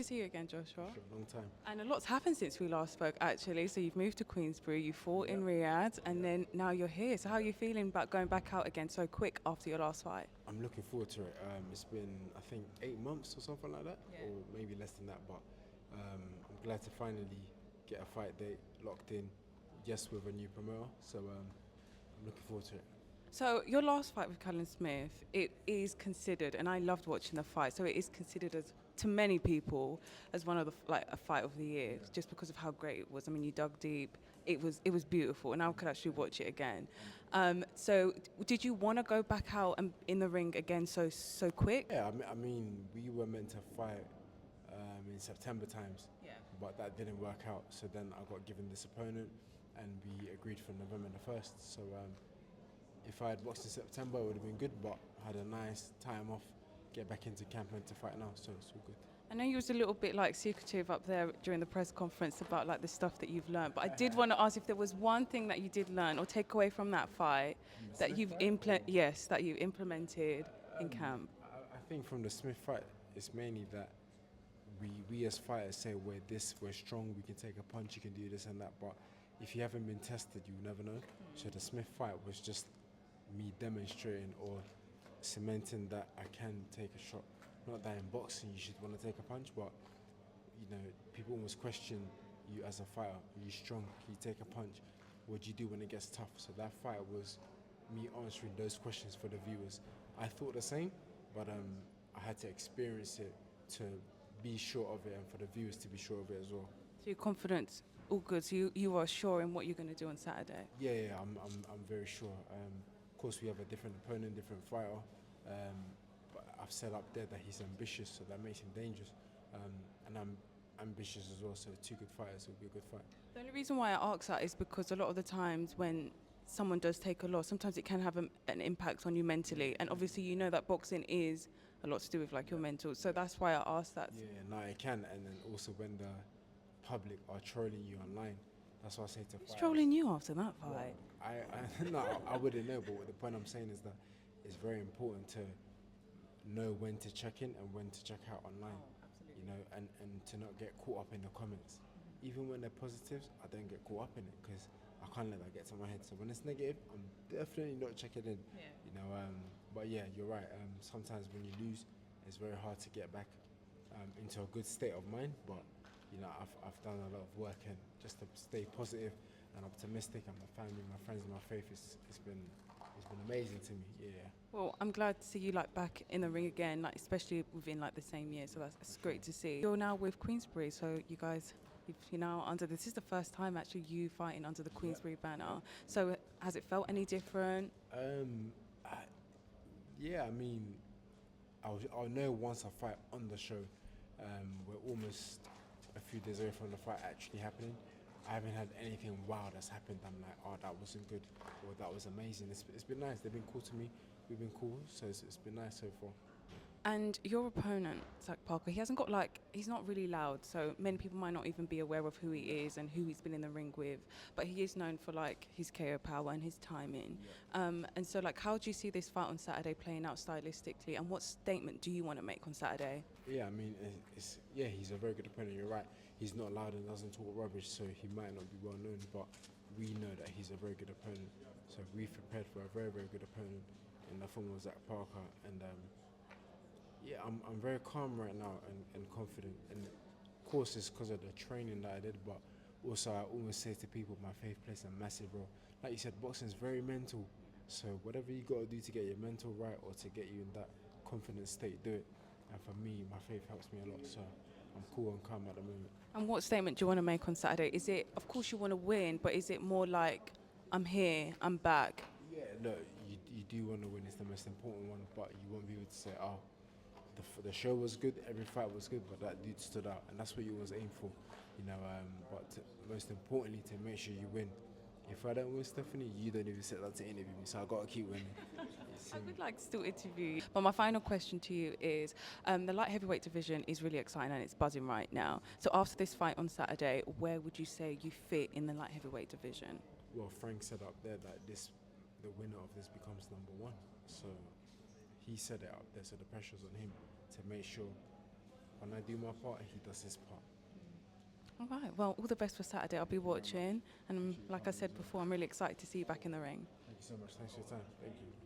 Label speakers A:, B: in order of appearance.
A: see you again, Joshua.
B: For a long time.
A: And a lot's happened since we last spoke, actually. So you've moved to Queensberry, you fought in Riyadh, and then now you're here. So how are you feeling about going back out again so quick after your last fight?
B: I'm looking forward to it. It's been, I think, 8 months or something like that,
A: Yeah.
B: or maybe less than that. But I'm glad to finally get a fight date locked in, yes, with a new promoter. So I'm looking forward to it.
A: So your last fight with Callum Smith, it is considered, and I loved watching the fight. So it is considered as, to many people, as one of the a fight of the year, just because of how great it was. I mean, you dug deep. It was beautiful, and I could actually watch it again. So did you want to go back out and in the ring again so quick?
B: Yeah, I mean, we were meant to fight in September times, but that didn't work out. So then I got given this opponent, and we agreed for November the 1st. So if I had boxed in September, it would have been good, but I had a nice time off, get back into camp and to fight now, so it's all good.
A: I know you was a little bit like secretive up there during the press conference about like the stuff that you've learned, but I did want to ask if there was one thing that you did learn or take away from that fight that you've that you implemented in camp.
B: I think from the Smith fight, it's mainly that we as fighters say we're strong, we can take a punch, you can do this and that, but if you haven't been tested, you never know. So the Smith fight was just me demonstrating or cementing that I can take a shot. Not that in boxing you should want to take a punch, but you know, people almost question you as a fighter. Are you strong? Can you take a punch? What do you do when it gets tough? So that fight was me answering those questions for the viewers. I thought the same, but I had to experience it to be sure of it and for the viewers to be sure of it as well.
A: So your confidence, all good. So you are sure in what you're going to do on Saturday.
B: Yeah, I'm very sure. Of course, we have a different opponent, different fighter. But I've said up there that he's ambitious, so that makes him dangerous. And I'm ambitious as well, so two good fighters, it'll be a good fight.
A: The only reason why I ask that is because a lot of the times when someone does take a loss, sometimes it can have an impact on you mentally. And obviously you know that boxing is a lot to do with like your mental. So that's why I asked that.
B: Yeah, no, it can. And then also when the public are trolling you online, that's what I say to fighters.
A: Who's trolling you after that fight?
B: No, I wouldn't know, but the point I'm saying is that it's very important to know when to check in and when to check out online. You know, and to not get caught up in the comments. Even when they're positives, I don't get caught up in it because I can't let that get to my head. So when it's negative, I'm definitely not checking in.
A: Yeah.
B: You know, but yeah, you're right. Sometimes when you lose, it's very hard to get back into a good state of mind. But you know, I've done a lot of work and just to stay positive and optimistic. And my family, my friends, and my faith, it's been amazing to me. Yeah.
A: Well, I'm glad to see you like back in the ring again, like especially within like the same year. So that's great to see. You're now with Queensberry, so you guys, you're now under. This is the first time actually you fighting under the Queensberry banner. So has it felt any different?
B: Yeah, I mean, I'll know once I fight on the show. We're almost a few days away from the fight actually happening. I haven't had anything wow that's happened. I'm like, oh, that wasn't good, or that was amazing. It's been nice. They've been cool to me. We've been cool, so it's been nice so far.
A: And your opponent, Zach Parker, he hasn't got like, he's not really loud, so many people might not even be aware of who he is and who he's been in the ring with, but he is known for like his KO power and his timing. Yeah. And so like, how do you see this fight on Saturday playing out stylistically, and what statement do you want to make on Saturday?
B: Yeah, I mean, he's a very good opponent, you're right. He's not loud and doesn't talk rubbish, so he might not be well known, but we know that he's a very good opponent. So we've prepared for a very, very good opponent in the form of Zach Parker, and yeah, I'm very calm right now and confident. And of course, it's because of the training that I did, but also I always say to people, my faith plays a massive role. Like you said, boxing is very mental. So whatever you got to do to get your mental right or to get you in that confident state, do it. And for me, my faith helps me a lot. So I'm cool and calm at the moment.
A: And what statement do you want to make on Saturday? Is it, of course you want to win, but is it more like, I'm here, I'm back?
B: Yeah, no, you do want to win. It's the most important one, but you won't be able to say, oh, the show was good, every fight was good, but that dude stood out, and that's what you always aim for, you know. But most importantly, to make sure you win. If I don't win, Stephanie, you don't even sit down to interview me, so I gotta keep winning.
A: I would like to still interview you. But my final question to you is, the light heavyweight division is really exciting and it's buzzing right now. So after this fight on Saturday, where would you say you fit in the light heavyweight division?
B: Well, Frank said up there that the winner of this becomes number one. So he said it up there, so the pressure's on him to make sure and I do my part, and he does his part.
A: All right. Well, all the best for Saturday. I'll be watching, and like I said before, I'm really excited to see you back in the ring.
B: Thank you so much. Thanks for your time. Thank you.